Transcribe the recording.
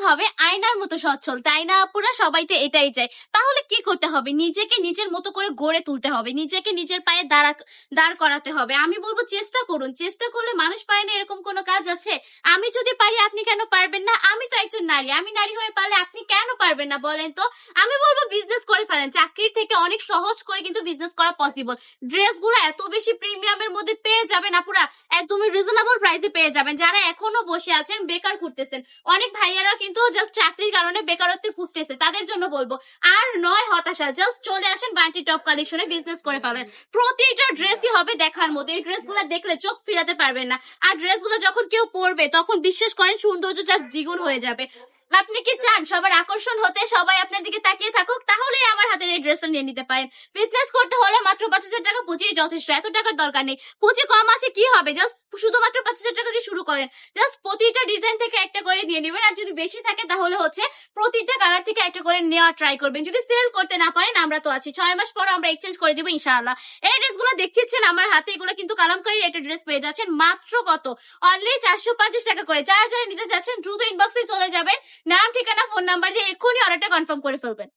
হবে আয়নার মতো সচ্ছল, তাই না আপুরা? সবাই তো এটাই চায়। তাহলে কি করতে হবে? নিজেকে নিজের মতো করে গড়ে তুলতে হবে, নিজেকে নিজের পায়ে দাঁড় করাতে হবে। আমি বলবো চেষ্টা করুন, চেষ্টা করলে মানুষ পারে না এরকম কোনো কাজ আছে? আমি যদি পারি আপনি কেন পারবেন না? আমি তো একজন নারী, আমি নারী হয়ে পারলে আপনি কেন পারবেন না বলেন তো? আমি বলবো বিজনেস করে ফেলেন, চাকরির থেকে অনেক সহজ করে কিন্তু বিজনেস করা পসিবল। ড্রেসগুলো এত বেশি প্রিমিয়ামের মধ্যে পেয়ে যাবেন আপুরা, একদমই রিজনেবল প্রাইসে পেয়ে যাবেন। যারা এখনো বসে আছেন বেকার ঘুরতেছেন, অনেক ভাইয়ারা কিন্তু জাস্ট চাকরির কারণে বেকারত্বে ভুগতেছে, তাদের জন্য বলবো আর নয় হতাশা, জাস্ট চলে আসেন বান্টি টপ কালেকশনে, বিজনেস করে ফেলেন। প্রতিটা ড্রেসই হবে দেখার মতো, এই ড্রেসগুলো দেখলে চোখ ফিরাতে পারবেন না। আর ড্রেসগুলো যখন কেউ পরবে তখন বিশ্বাস করেন সৌন্দর্য জাস্ট দ্বিগুণ হয়ে যাবে। আপনি কি চান সবার আকর্ষণ হতে, সবাই আপনার দিকে তাকিয়ে থাকুক? তাহলেই আমার হাতের এই ড্রেসটা নিয়ে নিতে পারেন। বিজনেস করতে হলে মাত্র 5,000 টাকা পুঁজি যথেষ্ট, এত টাকার দরকার নেই। পুঁজি কম আছে কি হবে, জাস্ট শুধুমাত্র 5,000 টাকা দিয়ে শুরু করেন। জাস্ট প্রতিটা ডিজাইন থেকে একটা করে নিয়ে নেবেন, আর যদি বেশি থাকে তাহলে হচ্ছে প্রতিটা কালার থেকে একটা করে নেওয়া ট্রাই করবেন। যদি সেল করতে না পারেন আমরা তো আছি, 6 মাস পর আমরা এক্সচেঞ্জ করে দিব ইনশাআল্লাহ। এই ড্রেসগুলো দেখতেছেন আমার হাতে, এগুলো কিন্তু কালামকারী একটা ড্রেস পেয়ে যাচ্ছেন মাত্র কত, অনলি 450 টাকা করে। যারা যারা নিতে যাচ্ছেন দ্রুত ইনবক্সে চলে যাবেন, নাম ঠিকানা ফোন নাম্বার দিয়ে এক্ষুনি অর্ডারটা কনফার্ম করে ফেলবেন।